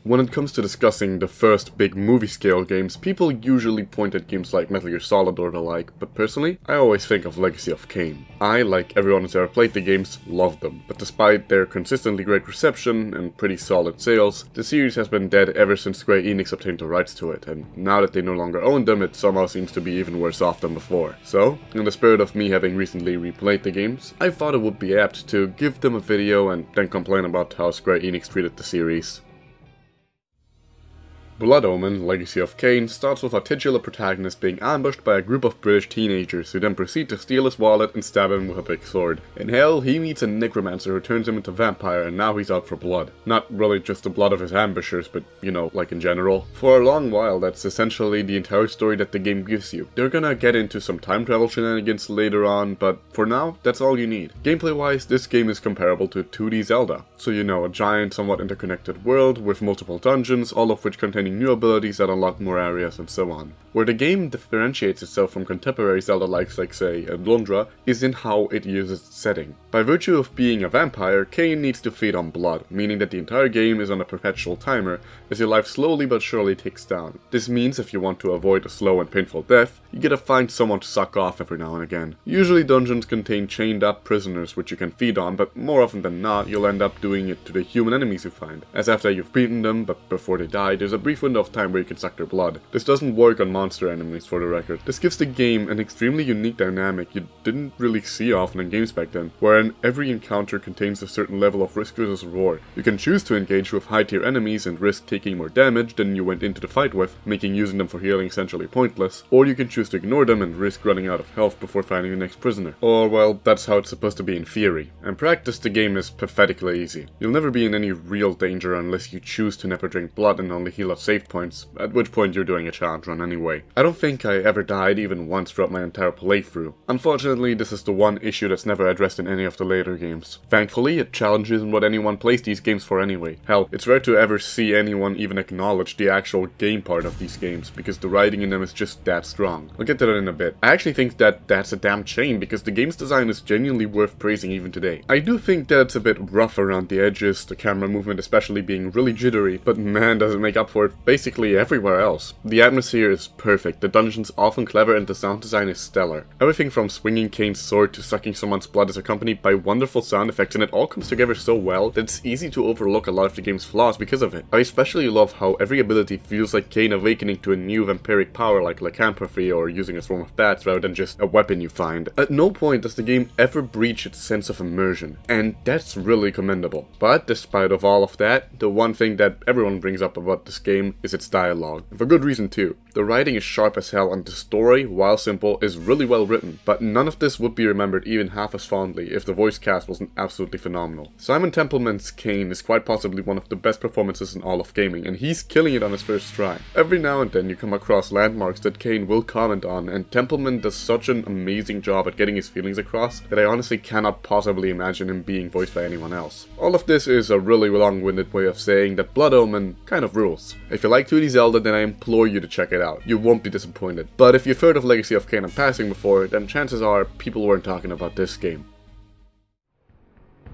When it comes to discussing the first big movie-scale games, people usually point at games like Metal Gear Solid or the like, but personally, I always think of Legacy of Kain. I, like everyone who's ever played the games, love them, but despite their consistently great reception and pretty solid sales, the series has been dead ever since Square Enix obtained the rights to it, and now that they no longer own them, it somehow seems to be even worse off than before. So, in the spirit of me having recently replayed the games, I thought it would be apt to give them a video and then complain about how Square Enix treated the series. Blood Omen, Legacy of Kain, starts with our titular protagonist being ambushed by a group of British teenagers who then proceed to steal his wallet and stab him with a big sword. In hell, he meets a necromancer who turns him into a vampire, and now he's out for blood. Not really just the blood of his ambushers, but, you know, like in general. For a long while, that's essentially the entire story that the game gives you. They're gonna get into some time travel shenanigans later on, but for now, that's all you need. Gameplay-wise, this game is comparable to 2D Zelda. So you know, a giant, somewhat interconnected world with multiple dungeons, all of which containing new abilities that unlock more areas and so on. Where the game differentiates itself from contemporary Zelda-likes like say Lundra is in how it uses its setting. By virtue of being a vampire, Kain needs to feed on blood, meaning that the entire game is on a perpetual timer as your life slowly but surely ticks down. This means if you want to avoid a slow and painful death, you gotta find someone to suck off every now and again. Usually dungeons contain chained up prisoners which you can feed on, but more often than not you'll end up doing it to the human enemies you find, as after you've beaten them but before they die there's a brief window of time where you can suck their blood. This doesn't work on monster enemies for the record. This gives the game an extremely unique dynamic you didn't really see often in games back then, wherein every encounter contains a certain level of risk versus reward. You can choose to engage with high tier enemies and risk taking more damage than you went into the fight with, making using them for healing essentially pointless, or you can choose to ignore them and risk running out of health before finding the next prisoner. Or well, that's how it's supposed to be in theory. In practice the game is pathetically easy. You'll never be in any real danger unless you choose to never drink blood and only heal at save points, at which point you're doing a challenge run anyway. I don't think I ever died even once throughout my entire playthrough. Unfortunately, this is the one issue that's never addressed in any of the later games. Thankfully, a challenge isn't what anyone plays these games for anyway. Hell, it's rare to ever see anyone even acknowledge the actual game part of these games, because the writing in them is just that strong. We'll get to that in a bit. I actually think that that's a damn shame, because the game's design is genuinely worth praising even today. I do think that it's a bit rough around the edges, the camera movement especially being really jittery, but man does it make up for it basically everywhere else. The atmosphere is perfect, the dungeon's often clever, and the sound design is stellar. Everything from swinging Kain's sword to sucking someone's blood is accompanied by wonderful sound effects, and it all comes together so well that it's easy to overlook a lot of the game's flaws because of it. I especially love how every ability feels like Kain awakening to a new vampiric power like lycanthropy or using a swarm of bats rather than just a weapon you find. At no point does the game ever breach its sense of immersion, and that's really commendable. But despite of all of that, the one thing that everyone brings up about this game is its dialogue. And for good reason too. The writing is sharp as hell and the story, while simple, is really well written, but none of this would be remembered even half as fondly if the voice cast wasn't absolutely phenomenal. Simon Templeman's Kain is quite possibly one of the best performances in all of gaming, and he's killing it on his first try. Every now and then you come across landmarks that Kain will comment on, and Templeman does such an amazing job at getting his feelings across that I honestly cannot possibly imagine him being voiced by anyone else. All of this is a really long-winded way of saying that Blood Omen kind of rules. If you like 2D Zelda, then I implore you to check it out. You won't be disappointed. But if you've heard of Legacy of Kain in passing before, then chances are people weren't talking about this game.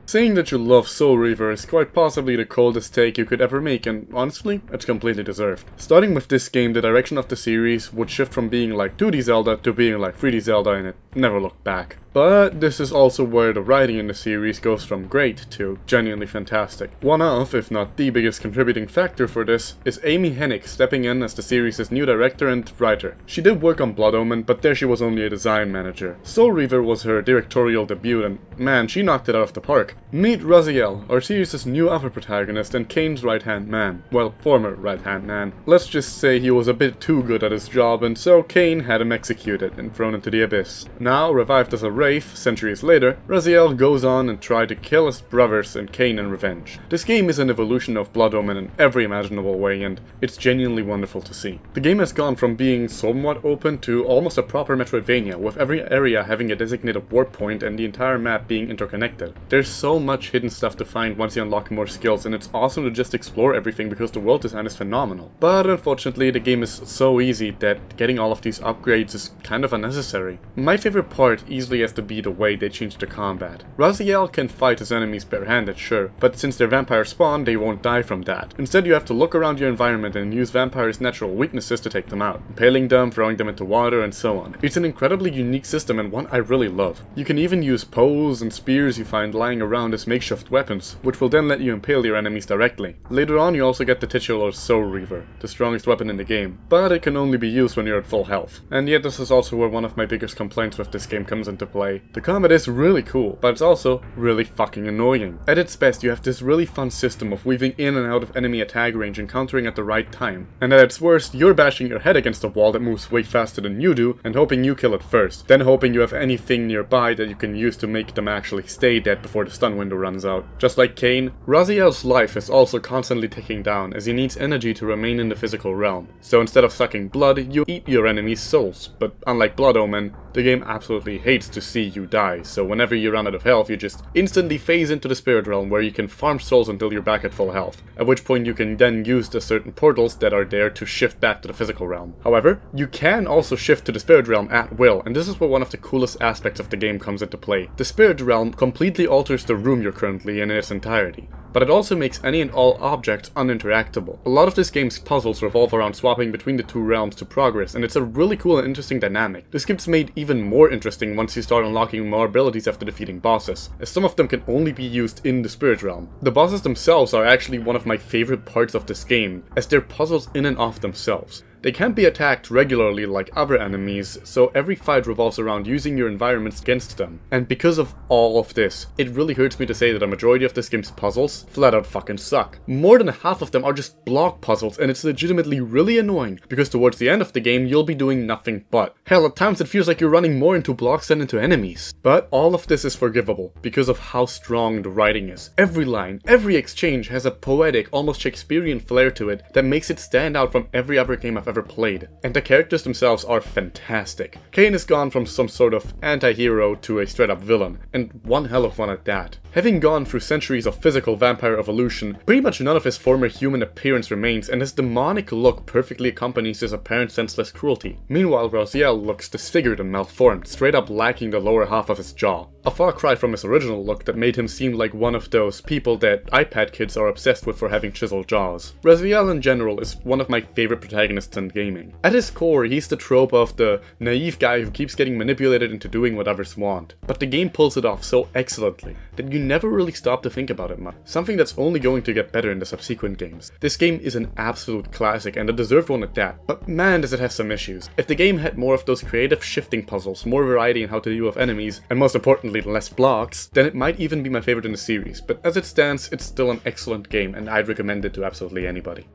Saying that you love Soul Reaver is quite possibly the coldest take you could ever make, and honestly, it's completely deserved. Starting with this game, the direction of the series would shift from being like 2D Zelda to being like 3D Zelda, and it never looked back. But this is also where the writing in the series goes from great to genuinely fantastic. One of, if not the biggest contributing factor for this, is Amy Hennig stepping in as the series' new director and writer. She did work on Blood Omen, but there she was only a design manager. Soul Reaver was her directorial debut, and man, she knocked it out of the park. Meet Raziel, our series' new other protagonist and Kain's right-hand man. Well, former right-hand man. Let's just say he was a bit too good at his job, and so Kain had him executed and thrown into the abyss. Now, revived as a wraith, centuries later, Raziel goes on and tries to kill his brothers and Kain in revenge. This game is an evolution of Blood Omen in every imaginable way, and it's genuinely wonderful to see. The game has gone from being somewhat open to almost a proper Metroidvania, with every area having a designated warp point and the entire map being interconnected. There's so much hidden stuff to find once you unlock more skills, and it's awesome to just explore everything because the world design is phenomenal. But unfortunately, the game is so easy that getting all of these upgrades is kind of unnecessary. My favorite part easily has to be the way they changed the combat. Raziel can fight his enemies barehanded, sure, but since they're vampire spawn, they won't die from that. Instead, you have to look around your environment and use vampires' natural weaknesses to take them out, impaling them, throwing them into water, and so on. It's an incredibly unique system and one I really love. You can even use poles and spears you find lying around as makeshift weapons, which will then let you impale your enemies directly. Later on, you also get the titular Soul Reaver, the strongest weapon in the game, but it can only be used when you're at full health. And yet this is also where one of my biggest complaints with this game comes into play. The combat is really cool, but it's also really fucking annoying. At its best, you have this really fun system of weaving in and out of enemy attack range and countering at the right time. And at its worst, you're bashing your head against a wall that moves way faster than you do and hoping you kill it first, then hoping you have anything nearby that you can use to make them actually stay dead before the stun window runs out. Just like Kain, Raziel's life is also constantly ticking down as he needs energy to remain in the physical realm. So instead of sucking blood, you eat your enemy's souls, but unlike Blood Omen, the game absolutely hates to see you die, so whenever you run out of health, you just instantly phase into the spirit realm where you can farm souls until you're back at full health, at which point you can then use the certain portals that are there to shift back to the physical realm. However, you can also shift to the spirit realm at will, and this is where one of the coolest aspects of the game comes into play. The spirit realm completely alters the room you're currently in its entirety, but it also makes any and all objects uninteractable. A lot of this game's puzzles revolve around swapping between the two realms to progress, and it's a really cool and interesting dynamic. This gets made even more interesting once you start unlocking more abilities after defeating bosses, as some of them can only be used in the spirit realm. The bosses themselves are actually one of my favorite parts of this game, as they're puzzles in and of themselves. They can't be attacked regularly like other enemies, so every fight revolves around using your environments against them. And because of all of this, it really hurts me to say that a majority of this game's puzzles flat out fucking suck. More than half of them are just block puzzles, and it's legitimately really annoying, because towards the end of the game you'll be doing nothing but. Hell, at times it feels like you're running more into blocks than into enemies. But all of this is forgivable, because of how strong the writing is. Every line, every exchange has a poetic, almost Shakespearean flair to it that makes it stand out from every other game I've ever played. And the characters themselves are fantastic. Kain has gone from some sort of anti-hero to a straight up villain, and one hell of one at that. Having gone through centuries of physical vampire evolution, pretty much none of his former human appearance remains, and his demonic look perfectly accompanies his apparent senseless cruelty. Meanwhile, Raziel looks disfigured and malformed, straight up lacking the lower half of his jaw. A far cry from his original look that made him seem like one of those people that iPad kids are obsessed with for having chiseled jaws. Raziel in general is one of my favorite protagonists in gaming. At his core, he's the trope of the naive guy who keeps getting manipulated into doing what others want. But the game pulls it off so excellently that you never really stop to think about it much. Something that's only going to get better in the subsequent games. This game is an absolute classic and a deserved one at that, but man does it have some issues. If the game had more of those creative shifting puzzles, more variety in how to deal with enemies, and most importantly less blocks, then it might even be my favorite in the series, but as it stands, it's still an excellent game and I'd recommend it to absolutely anybody.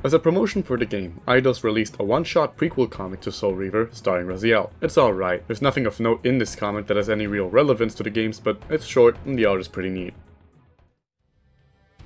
As a promotion for the game, Eidos released a one-shot prequel comic to Soul Reaver starring Raziel. It's alright, there's nothing of note in this comic that has any real relevance to the games, but it's short and the art is pretty neat.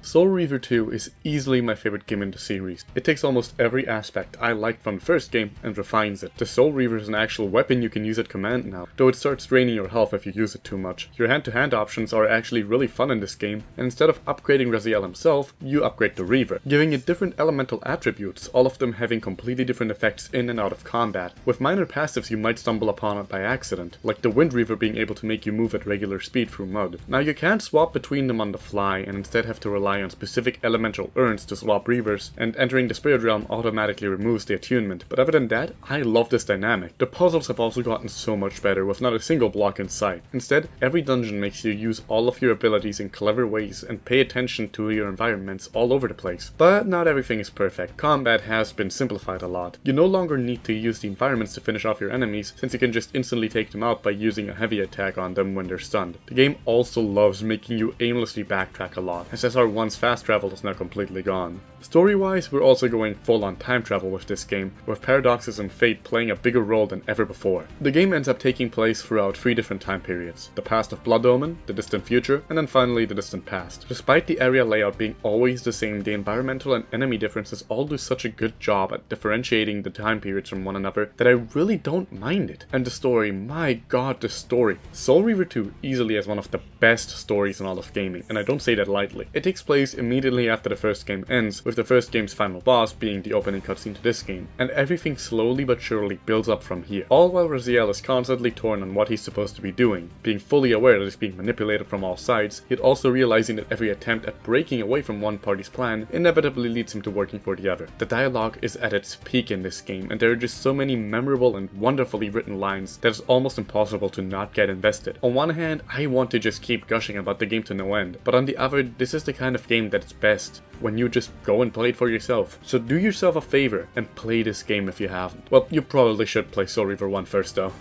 Soul Reaver 2 is easily my favorite game in the series. It takes almost every aspect I liked from the first game and refines it. The Soul Reaver is an actual weapon you can use at command now, though it starts draining your health if you use it too much. Your hand-to-hand options are actually really fun in this game, and instead of upgrading Raziel himself, you upgrade the Reaver, giving it different elemental attributes, all of them having completely different effects in and out of combat, with minor passives you might stumble upon it by accident, like the Wind Reaver being able to make you move at regular speed through mud. Now you can't swap between them on the fly, and instead have to rely on specific elemental urns to swap Reavers, and entering the spirit realm automatically removes the attunement, but other than that, I love this dynamic. The puzzles have also gotten so much better with not a single block in sight. Instead, every dungeon makes you use all of your abilities in clever ways and pay attention to your environments all over the place. But not everything is perfect. Combat has been simplified a lot. You no longer need to use the environments to finish off your enemies, since you can just instantly take them out by using a heavy attack on them when they're stunned. The game also loves making you aimlessly backtrack a lot, as SR1's fast travel is now completely gone. Story-wise, we're also going full-on time travel with this game, with paradoxes and fate playing a bigger role than ever before. The game ends up taking place throughout 3 different time periods: the past of Blood Omen, the distant future, and then finally the distant past. Despite the area layout being always the same, the environmental and enemy differences all do such a good job at differentiating the time periods from one another that I really don't mind it. And the story, my god, the story. Soul Reaver 2 easily has one of the best stories in all of gaming, and I don't say that lightly. It takes place place immediately after the first game ends, with the first game's final boss being the opening cutscene to this game, and everything slowly but surely builds up from here. All while Raziel is constantly torn on what he's supposed to be doing, being fully aware that he's being manipulated from all sides, yet also realizing that every attempt at breaking away from one party's plan inevitably leads him to working for the other. The dialogue is at its peak in this game, and there are just so many memorable and wonderfully written lines that it's almost impossible to not get invested. On one hand, I want to just keep gushing about the game to no end, but on the other, this is the kind of game that's best when you just go and play it for yourself. So do yourself a favor and play this game if you haven't. Well, you probably should play Soul Reaver 1 first though.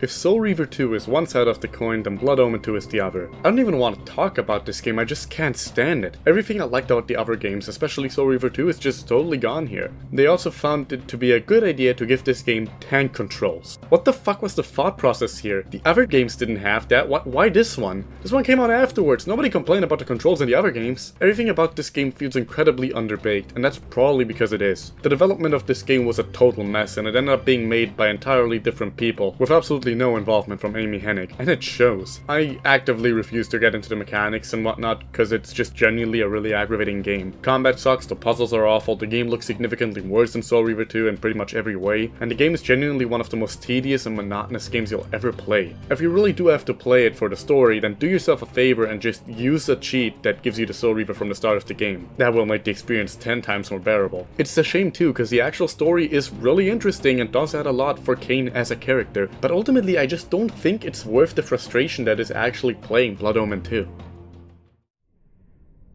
If Soul Reaver 2 is one side of the coin, then Blood Omen 2 is the other. I don't even want to talk about this game, I just can't stand it. Everything I liked about the other games, especially Soul Reaver 2, is just totally gone here. They also found it to be a good idea to give this game tank controls. What the fuck was the thought process here? The other games didn't have that, why this one? This one came out afterwards, nobody complained about the controls in the other games. Everything about this game feels incredibly underbaked, and that's probably because it is. The development of this game was a total mess, and it ended up being made by entirely different people, with absolutely no involvement from Amy Hennig, and it shows. I actively refuse to get into the mechanics and whatnot, because it's just genuinely a really aggravating game. Combat sucks, the puzzles are awful, the game looks significantly worse than Soul Reaver 2 in pretty much every way, and the game is genuinely one of the most tedious and monotonous games you'll ever play. If you really do have to play it for the story, then do yourself a favor and just use a cheat that gives you the Soul Reaver from the start of the game. That will make the experience 10 times more bearable. It's a shame too, because the actual story is really interesting and does add a lot for Kain as a character, but ultimately I just don't think it's worth the frustration that is actually playing Blood Omen 2.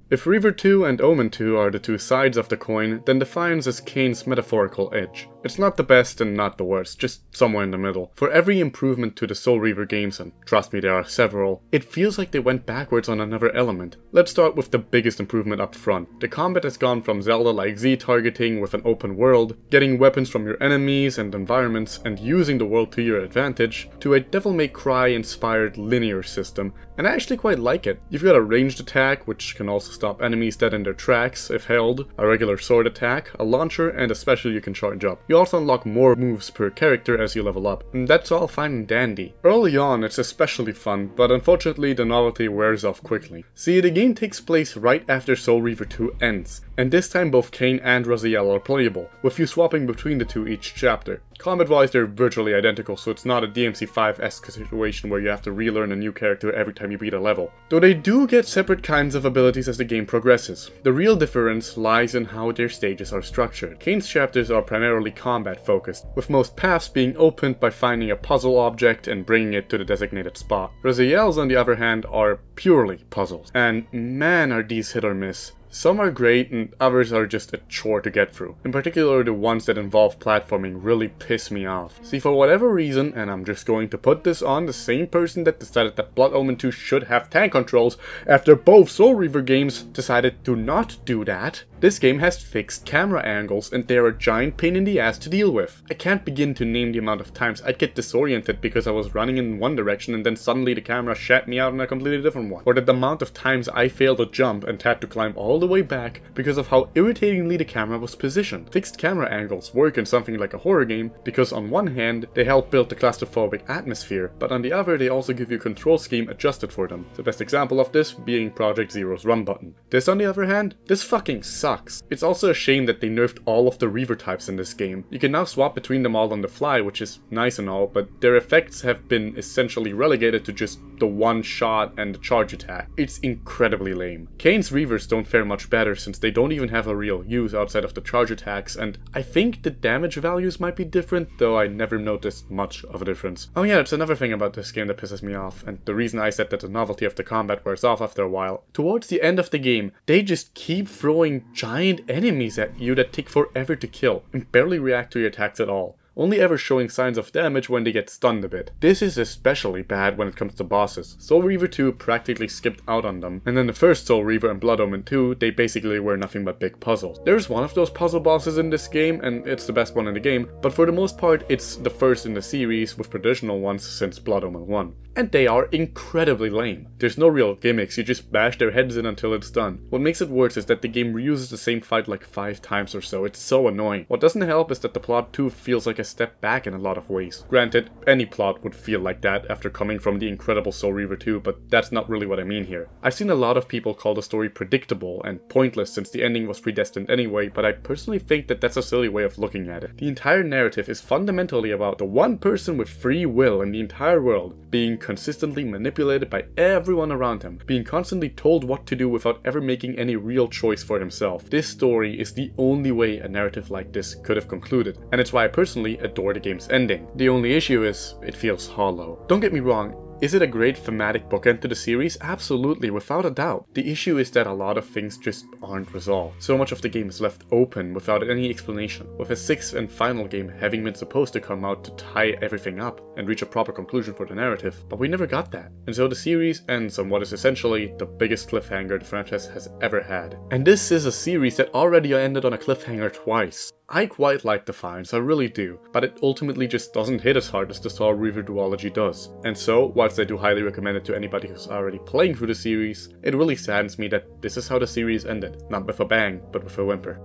If Reaver 2 and Omen 2 are the two sides of the coin, then Defiance is Kain's metaphorical edge. It's not the best and not the worst, just somewhere in the middle. For every improvement to the Soul Reaver games, and trust me there are several, it feels like they went backwards on another element. Let's start with the biggest improvement up front. The combat has gone from Zelda-like Z-targeting with an open world, getting weapons from your enemies and environments and using the world to your advantage, to a Devil May Cry inspired linear system, and I actually quite like it. You've got a ranged attack, which can also stop enemies dead in their tracks if held, a regular sword attack, a launcher, and a special you can charge up. You also unlock more moves per character as you level up, and that's all fine and dandy. Early on it's especially fun, but unfortunately the novelty wears off quickly. See, the game takes place right after Soul Reaver 2 ends, and this time both Kain and Raziel are playable, with you swapping between the two each chapter. Combat-wise, they're virtually identical, so it's not a DMC5-esque situation where you have to relearn a new character every time you beat a level. Though they do get separate kinds of abilities as the game progresses. The real difference lies in how their stages are structured. Kain's chapters are primarily combat-focused, with most paths being opened by finding a puzzle object and bringing it to the designated spot. Raziel's, on the other hand, are purely puzzles. And man, are these hit or miss. Some are great and others are just a chore to get through. In particular, the ones that involve platforming really piss me off. See, for whatever reason, and I'm just going to put this on the same person that decided that Blood Omen 2 should have tank controls after both Soul Reaver games decided to not do that, this game has fixed camera angles and they're a giant pain in the ass to deal with. I can't begin to name the amount of times I'd get disoriented because I was running in one direction and then suddenly the camera shat me out in a completely different one. Or the amount of times I failed a jump and had to climb all the way back because of how irritatingly the camera was positioned. Fixed camera angles work in something like a horror game because on one hand they help build the claustrophobic atmosphere, but on the other they also give you a control scheme adjusted for them. The best example of this being Project Zero's run button. This on the other hand, this fucking sucks. It's also a shame that they nerfed all of the Reaver types in this game. You can now swap between them all on the fly, which is nice and all, but their effects have been essentially relegated to just the one shot and the charge attack. It's incredibly lame. Kain's Reavers don't fare much better since they don't even have a real use outside of the charge attacks, and I think the damage values might be different, though I never noticed much of a difference. Oh yeah, it's another thing about this game that pisses me off, and the reason I said that the novelty of the combat wears off after a while. Towards the end of the game, they just keep throwing giant enemies at you that take forever to kill, and barely react to your attacks at all, only ever showing signs of damage when they get stunned a bit. This is especially bad when it comes to bosses. Soul Reaver 2 practically skipped out on them, and then the first Soul Reaver and Blood Omen 2, they basically were nothing but big puzzles. There's one of those puzzle bosses in this game, and it's the best one in the game, but for the most part it's the first in the series with traditional ones since Blood Omen 1. And they are incredibly lame. There's no real gimmicks, you just bash their heads in until it's done. What makes it worse is that the game reuses the same fight like 5 times or so, it's so annoying. What doesn't help is that the plot too feels like a a step back in a lot of ways. Granted, any plot would feel like that after coming from the incredible Soul Reaver 2, but that's not really what I mean here. I've seen a lot of people call the story predictable and pointless since the ending was predestined anyway, but I personally think that that's a silly way of looking at it. The entire narrative is fundamentally about the one person with free will in the entire world being consistently manipulated by everyone around him, being constantly told what to do without ever making any real choice for himself. This story is the only way a narrative like this could have concluded, and it's why I personally adore the game's ending. The only issue is, it feels hollow. Don't get me wrong, is it a great thematic bookend to the series? Absolutely, without a doubt. The issue is that a lot of things just aren't resolved. So much of the game is left open without any explanation, with a sixth and final game having been supposed to come out to tie everything up and reach a proper conclusion for the narrative, but we never got that. And so the series ends on what is essentially the biggest cliffhanger the franchise has ever had. And this is a series that already ended on a cliffhanger twice. I quite like Defiance, I really do, but it ultimately just doesn't hit as hard as the Soul Reaver duology does. And so, whilst I do highly recommend it to anybody who's already playing through the series, it really saddens me that this is how the series ended. Not with a bang, but with a whimper.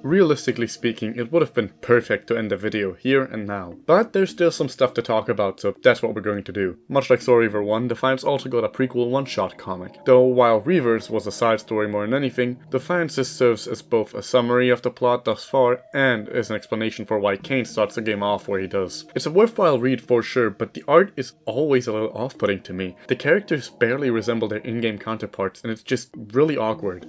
Realistically speaking, it would have been perfect to end the video here and now, but there's still some stuff to talk about, so that's what we're going to do. Much like Soul Reaver 1, Defiance also got a prequel one-shot comic. Though while Reaver's was a side story more than anything, Defiance's serves as both a summary of the plot thus far and as an explanation for why Kain starts the game off where he does. It's a worthwhile read for sure, but the art is always a little off-putting to me. The characters barely resemble their in-game counterparts, and it's just really awkward.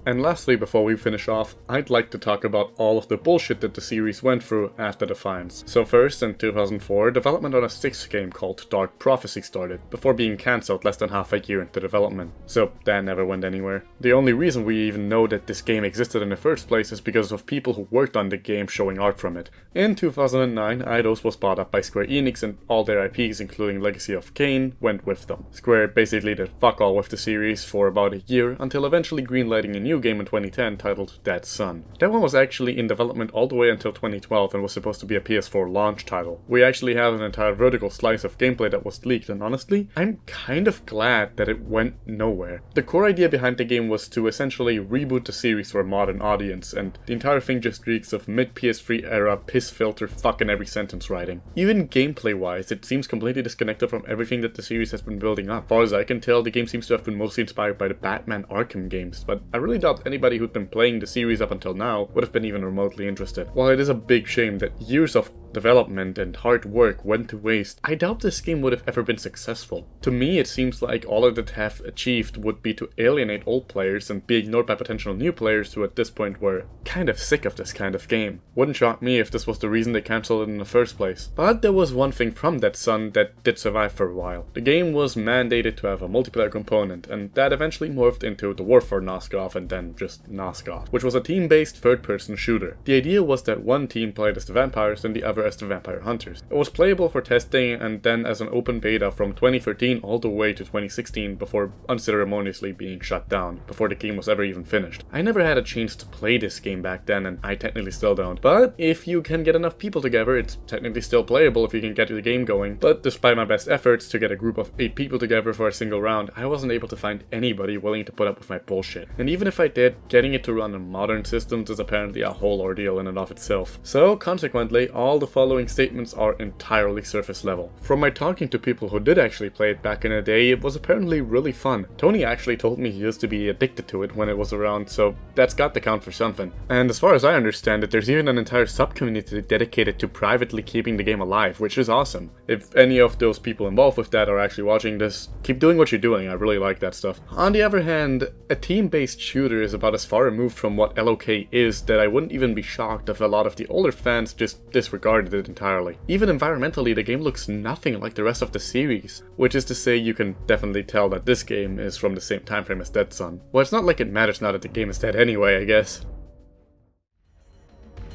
And lastly, before we finish off, I'd like to talk about all of the bullshit that the series went through after Defiance. So first, in 2004, development on a sixth game called Dark Prophecy started, before being cancelled less than half a year into development. So that never went anywhere. The only reason we even know that this game existed in the first place is because of people who worked on the game showing art from it. In 2009, Eidos was bought up by Square Enix and all their IPs, including Legacy of Kain, went with them. Square basically did fuck all with the series for about a year, until eventually greenlighting a new game in 2010 titled Dead Sun. That one was actually in development all the way until 2012 and was supposed to be a PS4 launch title. We actually have an entire vertical slice of gameplay that was leaked, and honestly, I'm kind of glad that it went nowhere. The core idea behind the game was to essentially reboot the series for a modern audience, and the entire thing just reeks of mid-PS3 era piss filter fucking every sentence writing. Even gameplay wise, it seems completely disconnected from everything that the series has been building up. As far as I can tell, the game seems to have been mostly inspired by the Batman Arkham games, but I really doubt anybody who'd been playing the series up until now would have been even remotely interested. While it is a big shame that years of development and hard work went to waste, I doubt this game would have ever been successful. To me, it seems like all it would have achieved would be to alienate old players and be ignored by potential new players who at this point were kind of sick of this kind of game. Wouldn't shock me if this was the reason they cancelled it in the first place. But there was one thing from Dead Sun that did survive for a while. The game was mandated to have a multiplayer component, and that eventually morphed into the War for Nosgoth and then just Nosgoth, which was a team-based third-person shooter. The idea was that one team played as the vampires and the other as the vampire hunters. It was playable for testing and then as an open beta from 2013 all the way to 2016 before unceremoniously being shut down, before the game was ever even finished. I never had a chance to play this game back then, and I technically still don't, but if you can get enough people together, it's technically still playable if you can get the game going. But despite my best efforts to get a group of 8 people together for a single round, I wasn't able to find anybody willing to put up with my bullshit. And even if I did, getting it to run on modern systems is apparently a whole ordeal in and of itself. So consequently, all the following statements are entirely surface level. From my talking to people who did actually play it back in the day, it was apparently really fun. Tony actually told me he used to be addicted to it when it was around, so that's got to count for something. And as far as I understand it, there's even an entire sub-community dedicated to privately keeping the game alive, which is awesome. If any of those people involved with that are actually watching this, keep doing what you're doing, I really like that stuff. On the other hand, a team-based shooter is about as far removed from what LOK is that I wouldn't even be shocked if a lot of the older fans just disregarded it entirely. Even environmentally, the game looks nothing like the rest of the series, which is to say you can definitely tell that this game is from the same time frame as Dead Sun. Well, it's not like it matters now that the game is dead anyway, I guess.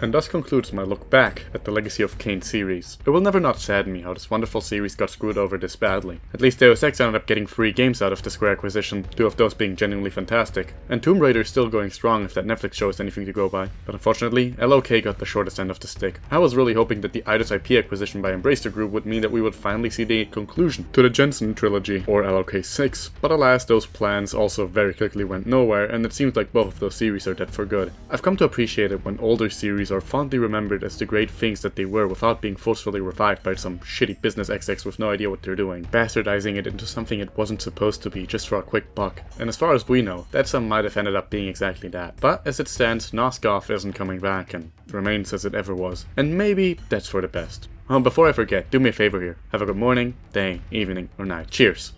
And thus concludes my look back at the Legacy of Kain series. It will never not sadden me how this wonderful series got screwed over this badly. At least Deus Ex ended up getting 3 games out of the Square acquisition, 2 of those being genuinely fantastic, and Tomb Raider is still going strong if that Netflix show is anything to go by. But unfortunately, LOK got the shortest end of the stick. I was really hoping that the Eidos IP acquisition by Embracer Group would mean that we would finally see the conclusion to the Jensen trilogy, or LOK 6, but alas, those plans also very quickly went nowhere, and it seems like both of those series are dead for good. I've come to appreciate it when older series are fondly remembered as the great things that they were without being forcefully revived by some shitty business execs with no idea what they're doing, bastardizing it into something it wasn't supposed to be just for a quick buck. And as far as we know, that some might have ended up being exactly that. But as it stands, Nosgoth isn't coming back and remains as it ever was. And maybe that's for the best. Before I forget, do me a favor here. Have a good morning, day, evening, or night. Cheers!